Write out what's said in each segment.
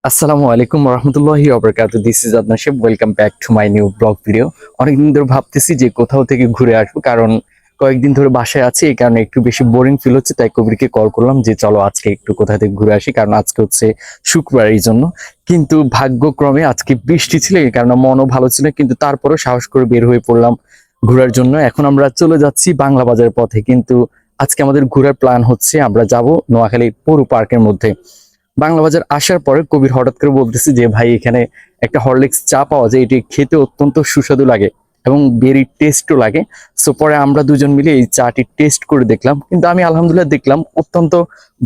আসসালামু আলাইকুম রহমতুল্লাহি ওয়াবারাকাতুহু। This is Adnan Sheikh. Welcome back to my new blog video. অনেকদিন ধরে ভাবতেছি যে কোথাও থেকে ঘুরে আসবো, কারণ কয়েকদিন ধরে বাসায় আছি, এই কারণে একটু বেশি বোরিং ফিল হচ্ছে। তাই কবিরকে কল করলাম যে চলো আজকে একটু কোথা থেকে ঘুরে আসি, কারণ আজকে হচ্ছে শুক্রবার, এই জন্য। কিন্তু ভাগ্যক্রমে আজকে বৃষ্টি ছিল, এই কারণে মনও ভালো ছিল, কিন্তু তারপরেও সাহস করে বের হয়ে পড়লাম ঘোরার জন্য। এখন আমরা চলে যাচ্ছি বাংলা বাজারের পথে, কিন্তু আজকে আমাদের ঘোরার প্ল্যান হচ্ছে আমরা যাব নোয়াখালী পৌর পার্কের মধ্যে। বাংলা বাজার আসার পরে কবির হঠাৎ করে বলতেছে যে ভাই, এখানে একটা হরলিক্স চা পাওয়া যায়, এটি খেতে অত্যন্ত সুস্বাদু লাগে এবং ভেরি টেস্টও লাগে। সো পরে আমরা দুজন মিলে এই চাটি টেস্ট করে দেখলাম, কিন্তু আমি আলহামদুলিল্লাহ দেখলাম অত্যন্ত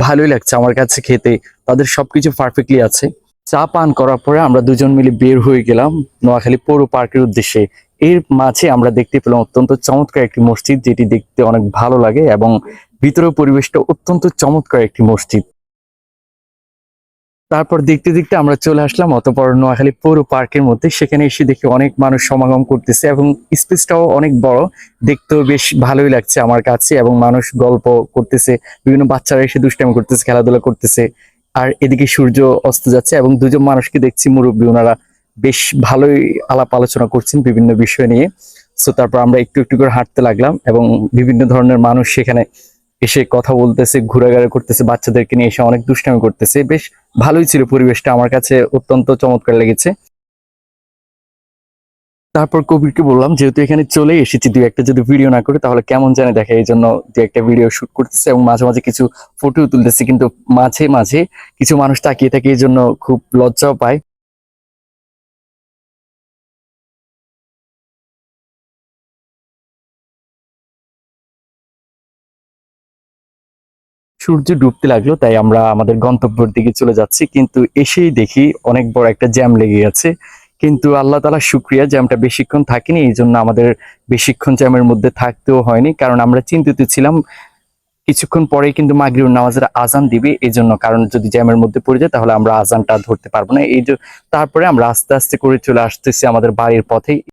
ভালোই লাগছে আমার কাছে খেতে। তাদের সবকিছু পারফেক্টলি আছে। চা পান করার পরে আমরা দুজন মিলে বের হয়ে গেলাম নোয়াখালী পৌর পার্কের উদ্দেশ্যে। এর মাঝে আমরা দেখতে পেলাম অত্যন্ত চমৎকার একটি মসজিদ, যেটি দেখতে অনেক ভালো লাগে এবং ভিতরের পরিবেশটা অত্যন্ত চমৎকার একটি মসজিদ। তারপর দেখতে দেখতে আমরা চলে আসলাম অতঃপর নোয়াখালী পৌর পার্কের মধ্যে। সেখানে এসে দেখি অনেক মানুষ সমাগম করতেছে এবং স্পেসটাও অনেক বড়, দেখতেও বেশ ভালোই লাগছে আমার কাছে। এবং মানুষ গল্প করতেছে, বিভিন্ন বাচ্চারা এসে দুষ্টামি করতেছে, খেলাধুলা করতেছে। আর এদিকে সূর্য অস্ত যাচ্ছে এবং দুজন মানুষকে দেখছি মুরব্বী, ওনারা বেশ ভালোই আলাপ আলোচনা করছেন বিভিন্ন বিষয় নিয়ে। সো তারপর আমরা একটু একটু করে হাঁটতে লাগলাম এবং বিভিন্ন ধরনের মানুষ সেখানে এসে কথা বলতেছে, ঘোরাঘুরি করতেছে, বাচ্চাদেরকে নিয়ে এসে অনেক দুষ্টামি করতেছে। বেশ ভালোই ছিল পরিবেশটা, আমার কাছে অত্যন্ত চমৎকার লেগেছে। তারপর কবিরকে বললাম যেহেতু এখানে চলে এসেছি, দুই একটা যদি ভিডিও না করে তাহলে কেমন জানে দেখে, এই জন্য দুই একটা ভিডিও শুট করতেছে এবং মাঝে মাঝে কিছু ফটো তুলতেছে, কিন্তু মাঝে মাঝে কিছু মানুষ তাকিয়ে থাকে, এই জন্য খুব লজ্জাও পায়। সূর্য ডুবতে লাগলো, তাই আমরা আমাদের গন্তব্যের দিকে চলে যাচ্ছি, কিন্তু এসেই দেখি অনেক বড় একটা জ্যাম লেগে গেছে। কিন্তু আল্লাহ তাআলা শুকরিয়া, জ্যামটা বেশিক্ষণ থাকেনি, এই জন্য আমাদের বেশিক্ষণ জ্যামের মধ্যে থাকতেও হয়নি, কারণ আমরা চিন্তিত ছিলাম কিছুক্ষণ পরেই কিন্তু মাগরিবের নামাজের আজান দিবে, এই জন্য। কারণ যদি জ্যামের মধ্যে পড়ে যায় তাহলে আমরা আজানটা ধরতে পারবো না, এই যে। তারপরে আমরা আস্তে আস্তে করে চলে আসতেছি আমাদের বাড়ির পথে।